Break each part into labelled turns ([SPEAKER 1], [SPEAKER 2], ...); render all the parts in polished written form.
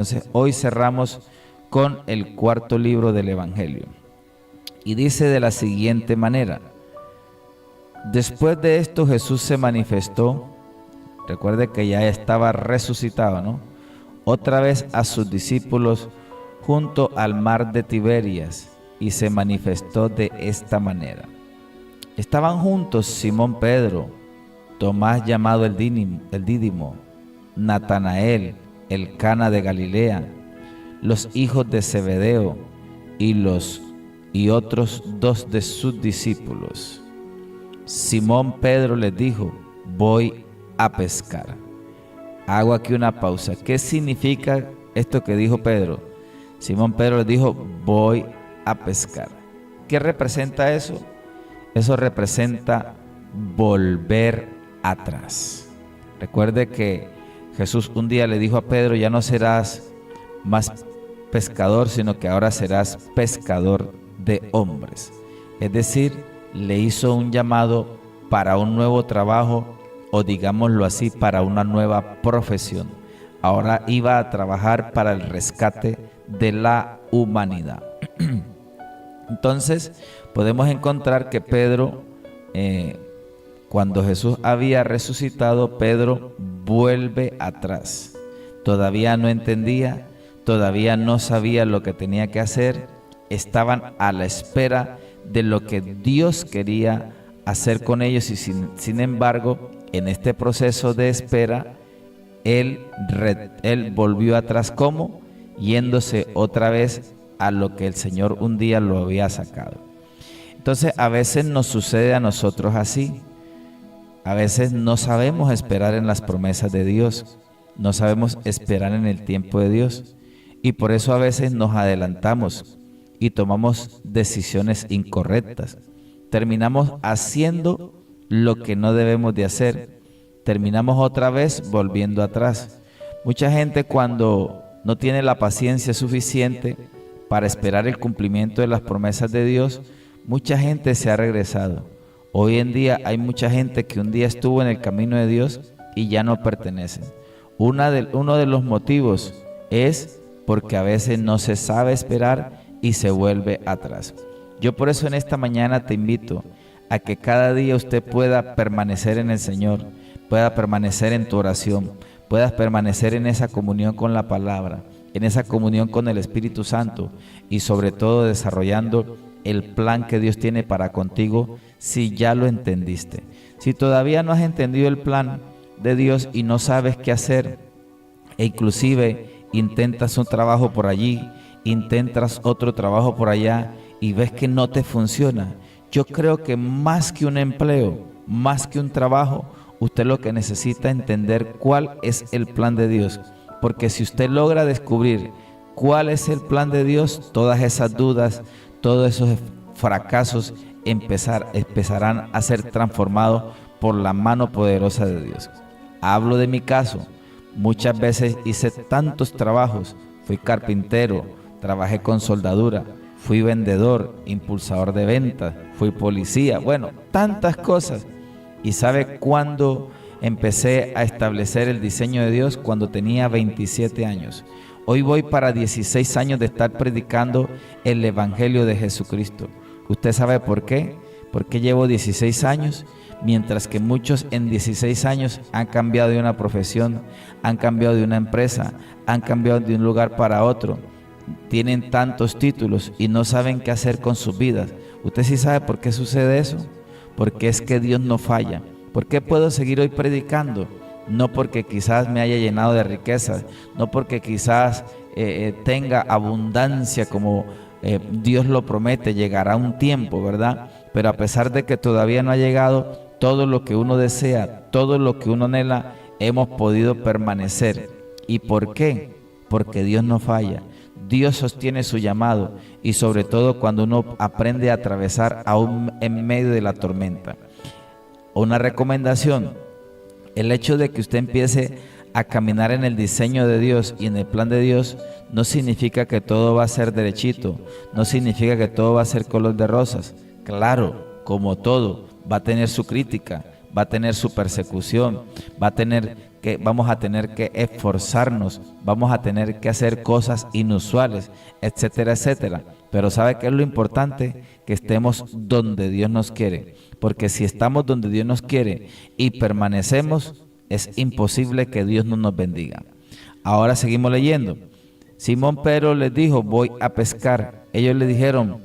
[SPEAKER 1] Entonces, hoy cerramos con el cuarto libro del Evangelio. Y dice de la siguiente manera: después de esto Jesús se manifestó, recuerde que ya estaba resucitado, ¿no? Otra vez a sus discípulos junto al mar de Tiberias, y se manifestó de esta manera. Estaban juntos Simón Pedro, Tomás llamado el Dídimo, Natanael, el Cana de Galilea, los hijos de Zebedeo y otros dos de sus discípulos. Simón Pedro les dijo: voy a pescar. Hago aquí una pausa. ¿Qué significa esto que dijo Pedro? Simón Pedro les dijo: voy a pescar. ¿Qué representa eso? Eso representa volver atrás. Recuerde que Jesús un día le dijo a Pedro: ya no serás más pescador, sino que ahora serás pescador de hombres. Es decir, le hizo un llamado para un nuevo trabajo, o digámoslo así, para una nueva profesión. Ahora iba a trabajar para el rescate de la humanidad. Entonces, podemos encontrar que Pedro, cuando Jesús había resucitado, Pedro vuelve atrás. Todavía no entendía, todavía no sabía lo que tenía que hacer. Estaban a la espera de lo que Dios quería hacer con ellos, y sin embargo, en este proceso de espera, él volvió atrás. ¿Cómo? Yéndose otra vez a lo que el Señor un día lo había sacado. Entonces, a veces nos sucede a nosotros así. A veces no sabemos esperar en las promesas de Dios, no sabemos esperar en el tiempo de Dios, y por eso a veces nos adelantamos y tomamos decisiones incorrectas. Terminamos haciendo lo que no debemos de hacer. Terminamos otra vez volviendo atrás. Mucha gente, cuando no tiene la paciencia suficiente para esperar el cumplimiento de las promesas de Dios, mucha gente se ha regresado. Hoy en día hay mucha gente que un día estuvo en el camino de Dios y ya no pertenece. Uno de los motivos es porque a veces no se sabe esperar y se vuelve atrás. Yo por eso en esta mañana te invito a que cada día usted pueda permanecer en el Señor, pueda permanecer en tu oración, puedas permanecer en esa comunión con la palabra, en esa comunión con el Espíritu Santo, y sobre todo desarrollando el plan que Dios tiene para contigo, si ya lo entendiste. Si todavía no has entendido el plan de Dios y no sabes qué hacer, e inclusive intentas un trabajo por allí, intentas otro trabajo por allá y ves que no te funciona, yo creo que más que un empleo, más que un trabajo, usted lo que necesita es entender cuál es el plan de Dios. Porque si usted logra descubrir cuál es el plan de Dios, todas esas dudas, todos esos fracasos empezarán a ser transformados por la mano poderosa de Dios. Hablo de mi caso. Muchas veces hice tantos trabajos. Fui carpintero, trabajé con soldadura, fui vendedor, impulsador de ventas, fui policía, bueno, tantas cosas. ¿Y sabe cuándo empecé a establecer el diseño de Dios? Cuando tenía 27 años. Hoy voy para 16 años de estar predicando el Evangelio de Jesucristo. ¿Usted sabe por qué? Porque llevo 16 años, mientras que muchos en 16 años han cambiado de una profesión, han cambiado de una empresa, han cambiado de un lugar para otro. Tienen tantos títulos y no saben qué hacer con sus vidas. ¿Usted sí sabe por qué sucede eso? Porque es que Dios no falla. ¿Por qué puedo seguir hoy predicando? No porque quizás me haya llenado de riquezas, no porque quizás tenga abundancia como Dios lo promete. Llegará un tiempo, ¿verdad? Pero a pesar de que todavía no ha llegado, todo lo que uno desea, todo lo que uno anhela, hemos podido permanecer. ¿Y por qué? Porque Dios no falla. Dios sostiene su llamado, y sobre todo cuando uno aprende a atravesar aún en medio de la tormenta. Una recomendación: el hecho de que usted empiece a caminar en el diseño de Dios y en el plan de Dios no significa que todo va a ser derechito, no significa que todo va a ser color de rosas. Claro, como todo, va a tener su crítica, va a tener su persecución, va a tener vamos a tener que esforzarnos, vamos a tener que hacer cosas inusuales, etcétera, etcétera. Pero ¿sabe qué es lo importante? Que estemos donde Dios nos quiere. Porque si estamos donde Dios nos quiere y permanecemos, es imposible que Dios no nos bendiga. Ahora seguimos leyendo. Simón Pedro les dijo, voy a pescar. Ellos le dijeron,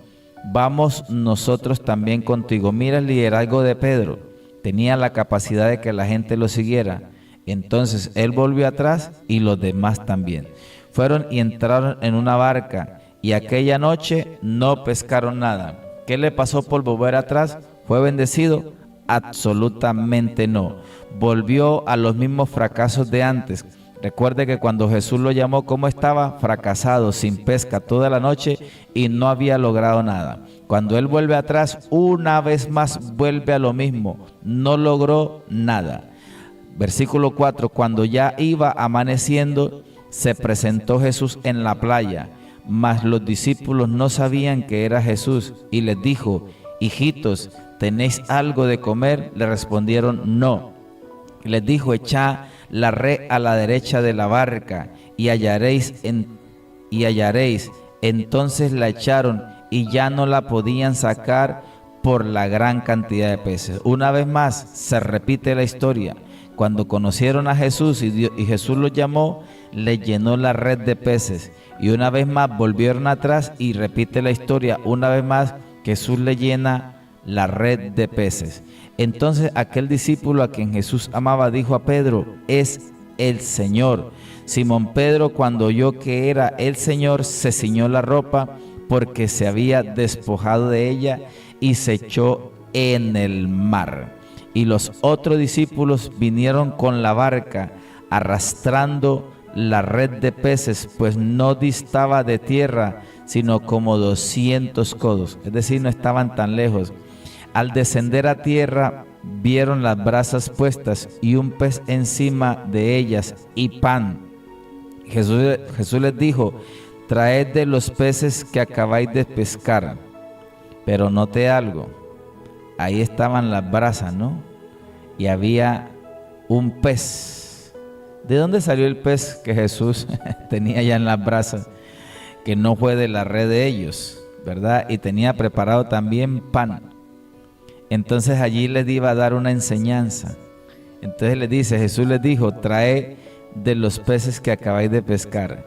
[SPEAKER 1] vamos nosotros también contigo. Mira el liderazgo de Pedro. Tenía la capacidad de que la gente lo siguiera. Entonces él volvió atrás y los demás también. Fueron y entraron en una barca y aquella noche no pescaron nada. ¿Qué le pasó por volver atrás? ¿Fue bendecido? Absolutamente no. Volvió a los mismos fracasos de antes. Recuerde que cuando Jesús lo llamó, ¿cómo estaba? Fracasado, sin pesca toda la noche y no había logrado nada. Cuando él vuelve atrás, una vez más vuelve a lo mismo. No logró nada. Versículo 4, cuando ya iba amaneciendo, se presentó Jesús en la playa, mas los discípulos no sabían que era Jesús, y les dijo, hijitos, ¿tenéis algo de comer? Le respondieron, no. Y les dijo, echad la red a la derecha de la barca, y hallaréis. Entonces la echaron, y ya no la podían sacar por la gran cantidad de peces. Una vez más, se repite la historia. Cuando conocieron a Jesús y Jesús los llamó, le llenó la red de peces. Y una vez más volvieron atrás y repite la historia. Una vez más Jesús le llena la red de peces. Entonces aquel discípulo a quien Jesús amaba dijo a Pedro, es el Señor. Simón Pedro, cuando oyó que era el Señor, se ciñó la ropa porque se había despojado de ella y se echó en el mar. Y los otros discípulos vinieron con la barca, arrastrando la red de peces, pues no distaba de tierra, sino como 200 codos. Es decir, no estaban tan lejos. Al descender a tierra, vieron las brasas puestas y un pez encima de ellas y pan. Jesús les dijo, traed de los peces que acabáis de pescar. Pero note algo. Ahí estaban las brasas, ¿no? Y había un pez. ¿De dónde salió el pez que Jesús tenía ya en las brasas? Que no fue de la red de ellos, ¿verdad? Y tenía preparado también pan. Entonces allí les iba a dar una enseñanza. Entonces Jesús les dijo, trae de los peces que acabáis de pescar.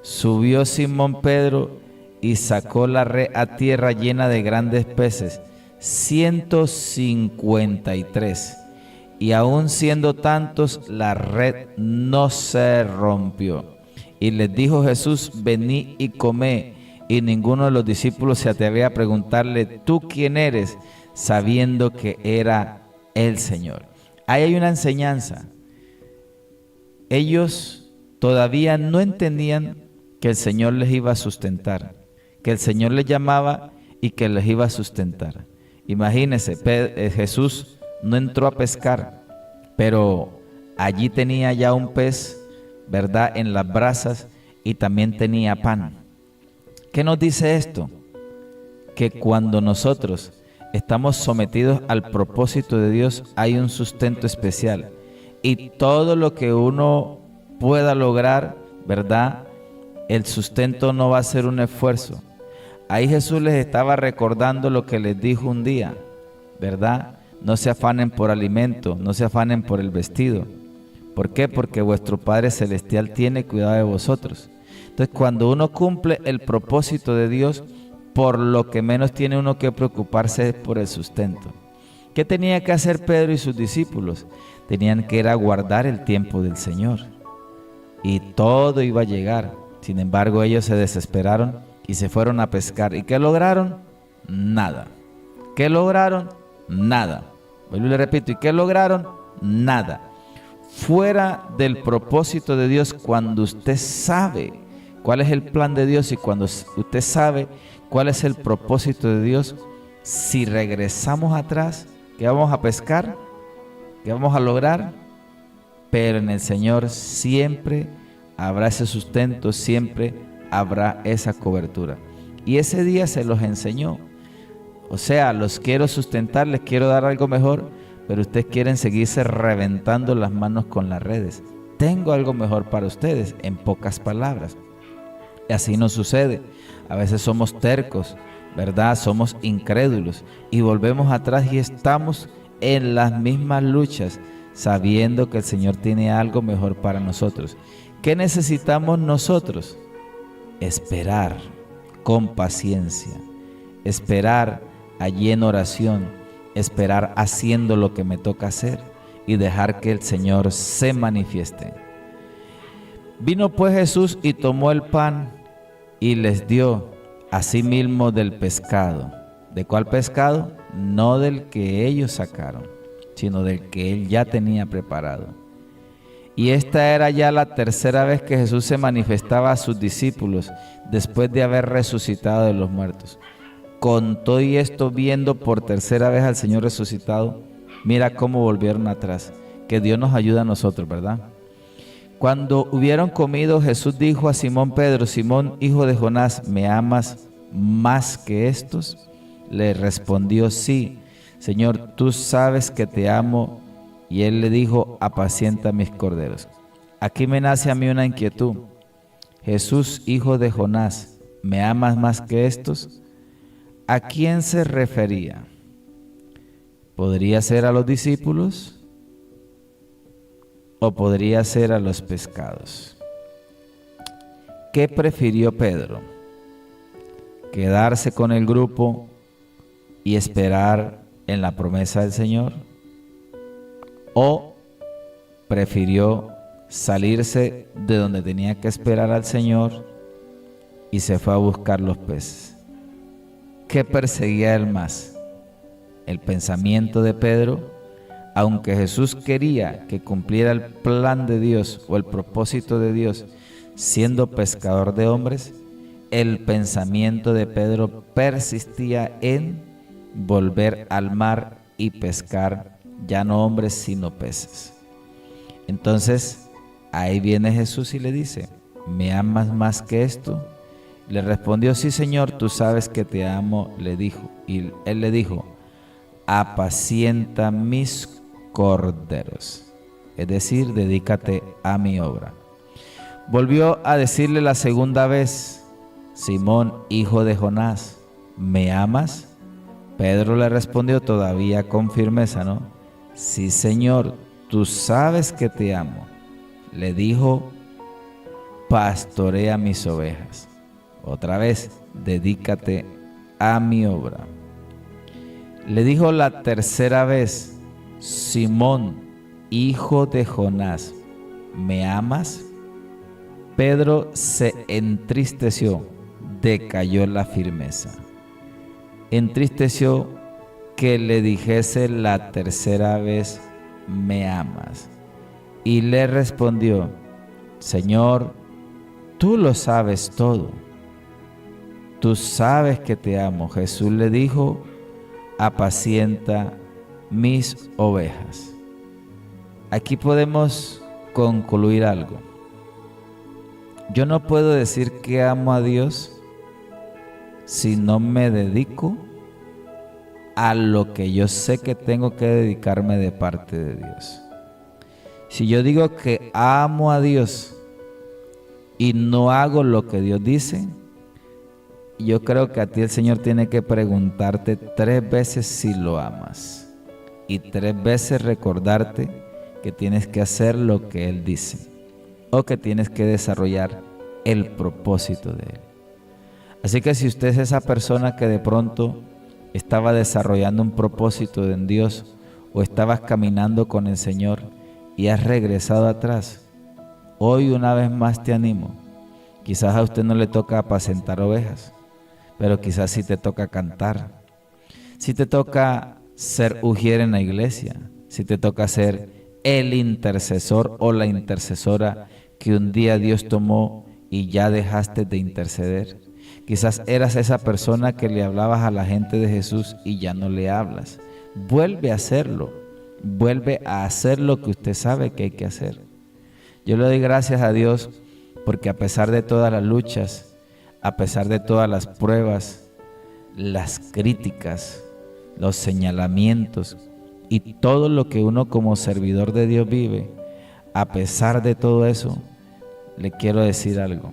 [SPEAKER 1] Subió Simón Pedro y sacó la red a tierra llena de grandes peces, 153. Y aun siendo tantos, la red no se rompió. Y les dijo Jesús, venid y comed. Y ninguno de los discípulos se atrevía a preguntarle, ¿tú quién eres? Sabiendo que era el Señor. Ahí hay una enseñanza. Ellos todavía no entendían que el Señor les iba a sustentar, que el Señor les llamaba y que les iba a sustentar. Imagínense, Jesús no entró a pescar, pero allí tenía ya un pez, ¿verdad?, en las brasas y también tenía pan. ¿Qué nos dice esto? Que cuando nosotros estamos sometidos al propósito de Dios, hay un sustento especial. Y todo lo que uno pueda lograr, ¿verdad?, el sustento no va a ser un esfuerzo. Ahí Jesús les estaba recordando lo que les dijo un día, ¿verdad? No se afanen por alimento, no se afanen por el vestido. ¿Por qué? Porque vuestro Padre Celestial tiene cuidado de vosotros. Entonces, cuando uno cumple el propósito de Dios, por lo que menos tiene uno que preocuparse es por el sustento. ¿Qué tenía que hacer Pedro y sus discípulos? Tenían que ir a guardar el tiempo del Señor. Y todo iba a llegar. Sin embargo, ellos se desesperaron y se fueron a pescar. ¿Y qué lograron? Nada. ¿Qué lograron? Nada. Vuelvo y le repito, ¿y qué lograron? Nada. Fuera del propósito de Dios, cuando usted sabe cuál es el plan de Dios y cuando usted sabe cuál es el propósito de Dios, si regresamos atrás, ¿qué vamos a pescar? ¿Qué vamos a lograr? Pero en el Señor siempre habrá ese sustento, siempre habrá esa cobertura. Y ese día se los enseñó. O sea, los quiero sustentar, les quiero dar algo mejor, pero ustedes quieren seguirse reventando las manos con las redes. Tengo algo mejor para ustedes, en pocas palabras. Y así nos sucede. A veces somos tercos, ¿verdad? Somos incrédulos y volvemos atrás y estamos en las mismas luchas, sabiendo que el Señor tiene algo mejor para nosotros. ¿Qué necesitamos nosotros? Esperar con paciencia, esperar allí en oración, esperar haciendo lo que me toca hacer y dejar que el Señor se manifieste. Vino pues Jesús y tomó el pan y les dio asimismo del pescado. ¿De cuál pescado? No del que ellos sacaron, sino del que Él ya tenía preparado. Y esta era ya la tercera vez que Jesús se manifestaba a sus discípulos después de haber resucitado de los muertos. Con todo y esto, viendo por tercera vez al Señor resucitado, mira cómo volvieron atrás. Que Dios nos ayude a nosotros, ¿verdad? Cuando hubieron comido, Jesús dijo a Simón Pedro: Simón, hijo de Jonás, ¿me amas más que estos? Le respondió: sí, Señor, tú sabes que te amo. Y él le dijo: apacienta mis corderos. Aquí me nace a mí una inquietud. Jesús, hijo de Jonás, ¿me amas más que estos? ¿A quién se refería? ¿Podría ser a los discípulos? ¿O podría ser a los pescados? ¿Qué prefirió Pedro? ¿Quedarse con el grupo y esperar en la promesa del Señor? ¿O prefirió salirse de donde tenía que esperar al Señor y se fue a buscar los peces? ¿Qué perseguía él más? ¿El pensamiento de Pedro? Aunque Jesús quería que cumpliera el plan de Dios o el propósito de Dios siendo pescador de hombres, el pensamiento de Pedro persistía en volver al mar y pescar ya no hombres sino peces. Entonces ahí viene Jesús y le dice: ¿me amas más que esto? Le respondió: sí, Señor, tú sabes que te amo, le dijo. Y él le dijo: apacienta mis corderos, es decir, dedícate a mi obra. Volvió a decirle la segunda vez: Simón, hijo de Jonás, ¿me amas? Pedro le respondió todavía con firmeza, ¿no? Sí, Señor, tú sabes que te amo. Le dijo: pastorea mis ovejas. Otra vez: dedícate a mi obra. Le dijo la tercera vez: Simón, hijo de Jonás, ¿me amas? Pedro se entristeció, decayó la firmeza. Entristeció que le dijese la tercera vez: ¿me amas? Y le respondió: Señor, tú lo sabes todo. Tú sabes que te amo. Jesús le dijo: apacienta mis ovejas. Aquí podemos concluir algo. Yo no puedo decir que amo a Dios si no me dedico a lo que yo sé que tengo que dedicarme de parte de Dios. Si yo digo que amo a Dios y no hago lo que Dios dice, yo creo que a ti el Señor tiene que preguntarte 3 veces si lo amas y 3 veces recordarte que tienes que hacer lo que Él dice o que tienes que desarrollar el propósito de Él. Así que si usted es esa persona que de pronto estaba desarrollando un propósito en Dios o estabas caminando con el Señor y has regresado atrás, hoy una vez más te animo. Quizás a usted no le toca apacentar ovejas, pero quizás sí te toca cantar, sí te toca ser ujier en la iglesia, sí te toca ser el intercesor o la intercesora que un día Dios tomó y ya dejaste de interceder. Quizás eras esa persona que le hablabas a la gente de Jesús y ya no le hablas. Vuelve a hacerlo, vuelve a hacer lo que usted sabe que hay que hacer. Yo le doy gracias a Dios porque a pesar de todas las luchas, a pesar de todas las pruebas, las críticas, los señalamientos, y todo lo que uno como servidor de Dios vive, a pesar de todo eso, le quiero decir algo.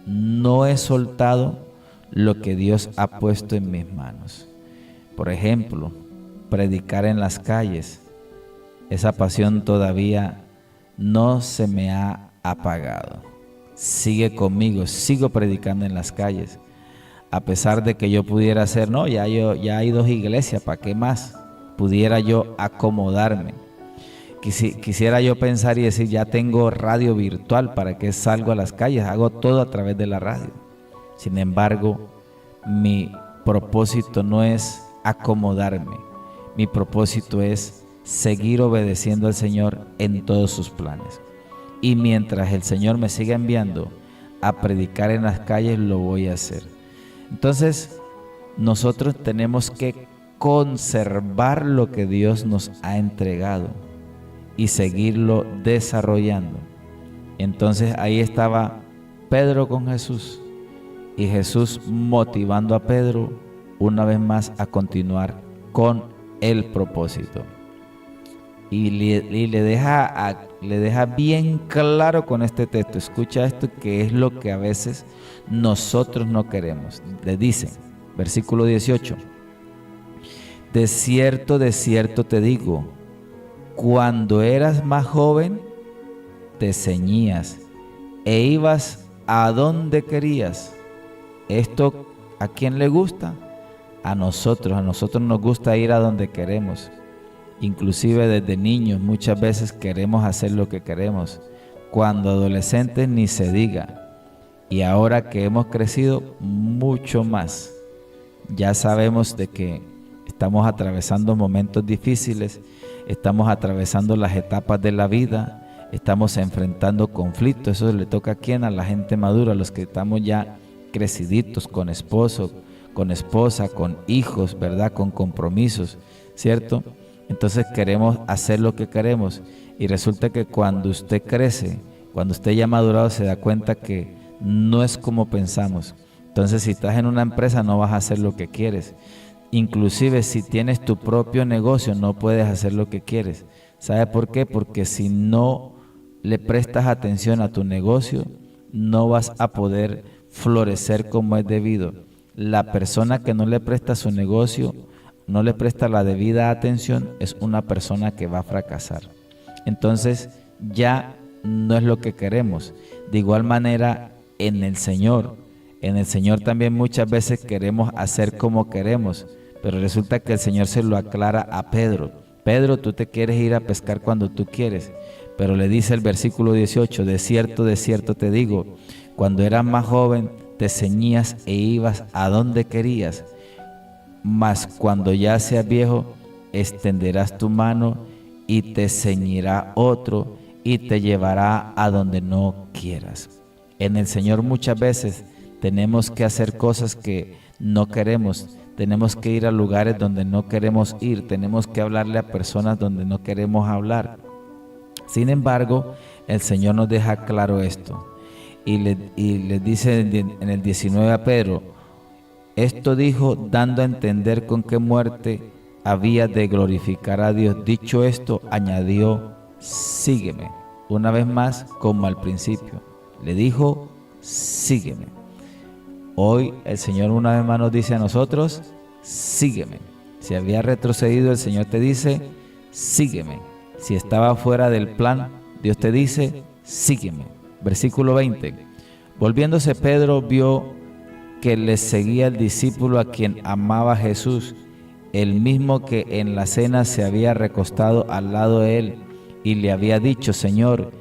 [SPEAKER 1] No he soltado lo que Dios ha puesto en mis manos. Por ejemplo, predicar en las calles. Esa pasión todavía no se me ha apagado. Sigue conmigo, sigo predicando en las calles. A pesar de que yo pudiera hacer, no, ya hay 2 iglesias, ¿para qué más? Pudiera yo acomodarme. Quisiera yo pensar y decir, ya tengo radio virtual, ¿para qué salgo a las calles? Hago todo a través de la radio. Sin embargo, mi propósito no es acomodarme. Mi propósito es seguir obedeciendo al Señor en todos sus planes. Y mientras el Señor me siga enviando a predicar en las calles, lo voy a hacer. Entonces, nosotros tenemos que conservar lo que Dios nos ha entregado y seguirlo desarrollando. Entonces ahí estaba Pedro con Jesús y Jesús motivando a Pedro una vez más a continuar con el propósito. Y le deja bien claro con este texto. Escucha esto, que es lo que a veces nosotros no queremos. Le dice, versículo 18: de cierto te digo, cuando eras más joven, te ceñías e ibas a donde querías. ¿Esto a quién le gusta? A nosotros nos gusta ir a donde queremos. Inclusive desde niños muchas veces queremos hacer lo que queremos. Cuando adolescentes ni se diga. Y ahora que hemos crecido mucho más, ya sabemos de que estamos atravesando momentos difíciles, estamos atravesando las etapas de la vida, estamos enfrentando conflictos. Eso le toca a quién, a la gente madura, a los que estamos ya creciditos, con esposo, con esposa, con hijos, ¿verdad? Con compromisos, ¿cierto? Entonces queremos hacer lo que queremos y resulta que cuando usted crece, cuando usted ya ha madurado, se da cuenta que no es como pensamos. Entonces si estás en una empresa no vas a hacer lo que quieres. Inclusive si tienes tu propio negocio no puedes hacer lo que quieres. ¿Sabe por qué? Porque si no le prestas atención a tu negocio, no vas a poder florecer como es debido. La persona que no le presta su negocio, no le presta la debida atención, es una persona que va a fracasar. Entonces ya no es lo que queremos. De igual manera en el Señor también muchas veces queremos hacer como queremos, pero resulta que el Señor se lo aclara a Pedro. Pedro, tú te quieres ir a pescar cuando tú quieres, pero le dice el versículo 18, de cierto te digo, cuando eras más joven te ceñías e ibas a donde querías, mas cuando ya seas viejo extenderás tu mano y te ceñirá otro y te llevará a donde no quieras. En el Señor muchas veces tenemos que hacer cosas que no queremos, tenemos que ir a lugares donde no queremos ir, tenemos que hablarle a personas donde no queremos hablar. Sin embargo, el Señor nos deja claro esto y le dice en el 19 a Pedro, esto dijo dando a entender con qué muerte había de glorificar a Dios. Dicho esto, añadió, sígueme. Una vez más, como al principio, le dijo, sígueme. Hoy el Señor una vez más nos dice a nosotros, sígueme. Si había retrocedido, el Señor te dice, sígueme. Si estaba fuera del plan, Dios te dice, sígueme. Versículo 20. Volviéndose Pedro vio que le seguía el discípulo a quien amaba Jesús, el mismo que en la cena se había recostado al lado de él y le había dicho, Señor,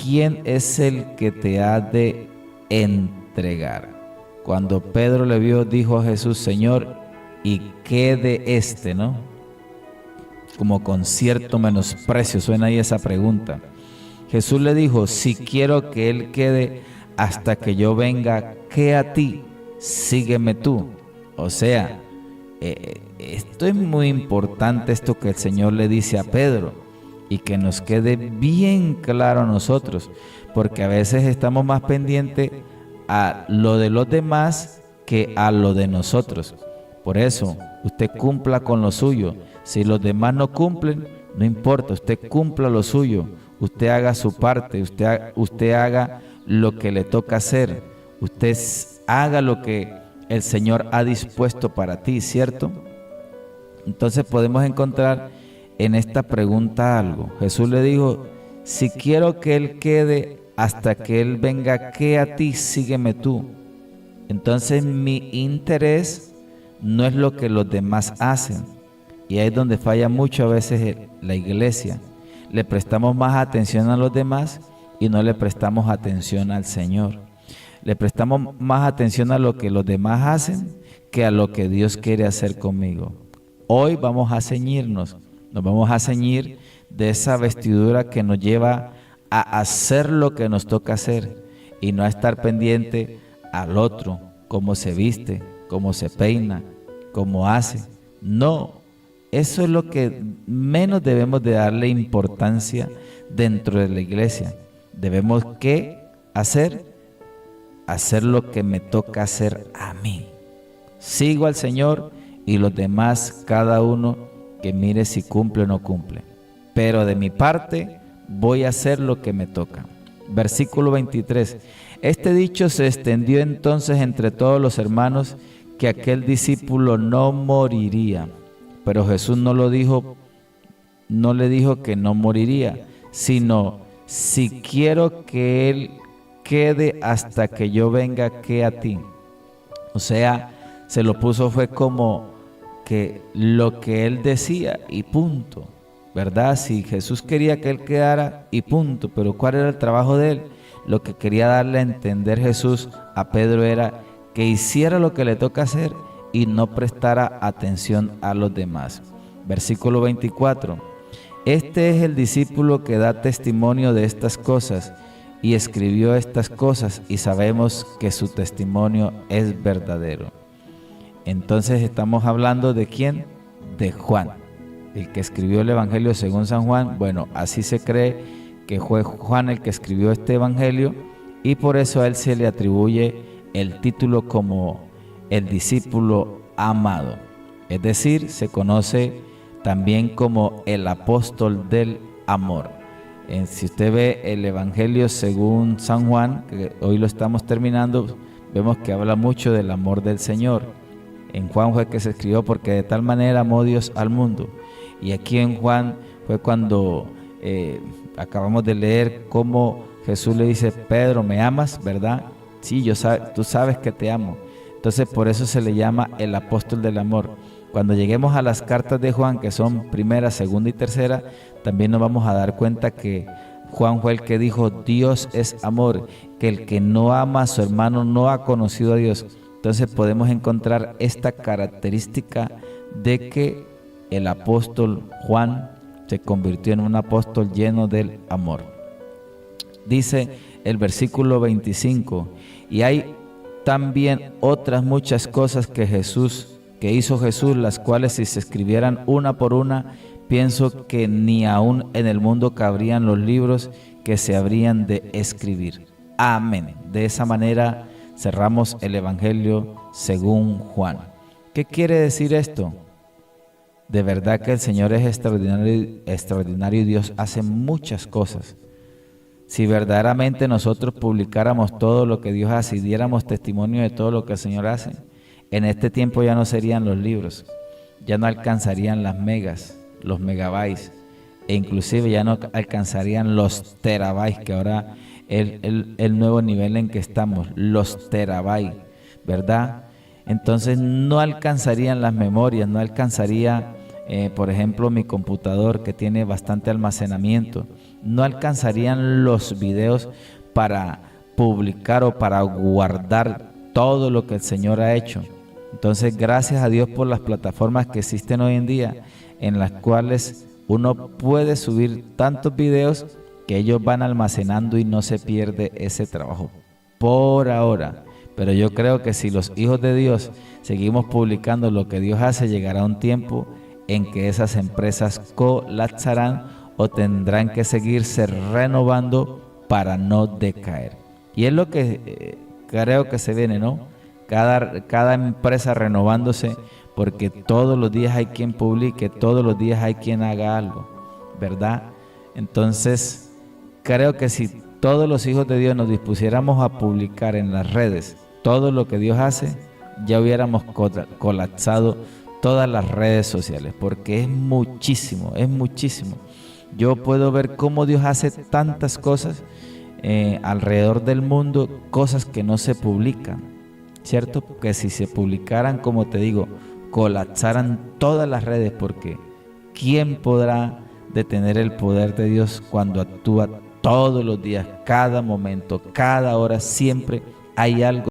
[SPEAKER 1] ¿quién es el que te ha de entregar? Cuando Pedro le vio, dijo a Jesús, Señor, ¿y qué de este, no? Como con cierto menosprecio suena ahí esa pregunta. Jesús le dijo, si quiero que él quede hasta que yo venga, ¿qué a ti? Sígueme tú. O sea, esto es muy importante, esto que el Señor le dice a Pedro, y que nos quede bien claro a nosotros, porque a veces estamos más pendientes a lo de los demás que a lo de nosotros. Por eso, usted cumpla con lo suyo. Si los demás no cumplen, no importa, usted cumpla lo suyo, usted haga su parte, usted haga lo que le toca hacer, usted haga lo que el Señor ha dispuesto para ti, ¿cierto? Entonces podemos encontrar en esta pregunta algo. Jesús le dijo, si quiero que Él quede hasta que Él venga, ¿qué a ti? Sígueme tú. Entonces mi interés no es lo que los demás hacen. Y ahí es donde falla mucho a veces la iglesia. Le prestamos más atención a los demás y no le prestamos atención al Señor. Le prestamos más atención a lo que los demás hacen que a lo que Dios quiere hacer conmigo. Hoy vamos a ceñirnos, nos vamos a ceñir de esa vestidura que nos lleva a hacer lo que nos toca hacer y no a estar pendiente al otro, cómo se viste, cómo se peina, cómo hace. No, eso es lo que menos debemos de darle importancia dentro de la iglesia. Debemos ¿qué hacer? Hacer lo que me toca hacer a mí. Sigo al Señor y los demás, cada uno que mire si cumple o no cumple. Pero de mi parte voy a hacer lo que me toca. Versículo 23. Este dicho se extendió entonces entre todos los hermanos que aquel discípulo no moriría. Pero Jesús no le dijo que no moriría, sino si quiero que Él quede hasta que yo venga, ¿qué a ti? O sea, se lo puso fue como que lo que Él decía y punto, ¿verdad? Si Jesús quería que Él quedara y punto, pero ¿cuál era el trabajo de Él? Lo que quería darle a entender Jesús a Pedro era que hiciera lo que le toca hacer y no prestara atención a los demás. Versículo 24. Este es el discípulo que da testimonio de estas cosas y escribió estas cosas y sabemos que su testimonio es verdadero. Entonces estamos hablando ¿de quién? De Juan, el que escribió el Evangelio según San Juan. Bueno, así se cree que fue Juan el que escribió este Evangelio y por eso a él se le atribuye el título como el discípulo amado. Es decir, se conoce también como el apóstol del amor. Si usted ve el Evangelio según San Juan, que hoy lo estamos terminando, vemos que habla mucho del amor del Señor. En Juan fue que se escribió porque de tal manera amó Dios al mundo. Y aquí en Juan fue cuando acabamos de leer cómo Jesús le dice, Pedro, ¿me amas? ¿Verdad? Sí, tú sabes que te amo. Entonces por eso se le llama el apóstol del amor. Cuando lleguemos a las cartas de Juan, que son primera, segunda y tercera, también nos vamos a dar cuenta que Juan fue el que dijo, Dios es amor, que el que no ama a su hermano no ha conocido a Dios. Entonces podemos encontrar esta característica de que el apóstol Juan se convirtió en un apóstol lleno del amor. Dice el versículo 25, y hay también otras muchas cosas que hizo Jesús, las cuales si se escribieran una por una, pienso que ni aún en el mundo cabrían los libros que se habrían de escribir. Amén. De esa manera cerramos el Evangelio según Juan. ¿Qué quiere decir esto? De verdad que el Señor es extraordinario y Dios hace muchas cosas. Si verdaderamente nosotros publicáramos todo lo que Dios hace y diéramos testimonio de todo lo que el Señor hace, en este tiempo ya no serían los libros, ya no alcanzarían las megas, los megabytes, e inclusive ya no alcanzarían los terabytes, que ahora es el nuevo nivel en que estamos, los terabytes, ¿verdad? Entonces no alcanzarían las memorias, no alcanzaría, por ejemplo, mi computador que tiene bastante almacenamiento, no alcanzarían los videos para publicar o para guardar todo lo que el Señor ha hecho. Entonces, gracias a Dios por las plataformas que existen hoy en día, en las cuales uno puede subir tantos videos que ellos van almacenando y no se pierde ese trabajo por ahora. Pero yo creo que si los hijos de Dios seguimos publicando lo que Dios hace, llegará un tiempo en que esas empresas colapsarán o tendrán que seguirse renovando para no decaer. Y es lo que creo que se viene, ¿no? Cada empresa renovándose porque todos los días hay quien publique, todos los días hay quien haga algo, ¿verdad? Entonces, creo que si todos los hijos de Dios nos dispusiéramos a publicar en las redes todo lo que Dios hace, ya hubiéramos colapsado todas las redes sociales, porque es muchísimo, es muchísimo. Yo puedo ver cómo Dios hace tantas cosas alrededor del mundo, cosas que no se publican, ¿cierto? Que si se publicaran, como te digo, colapsaran todas las redes, porque ¿quién podrá detener el poder de Dios cuando actúa todos los días, cada momento, cada hora? Siempre hay algo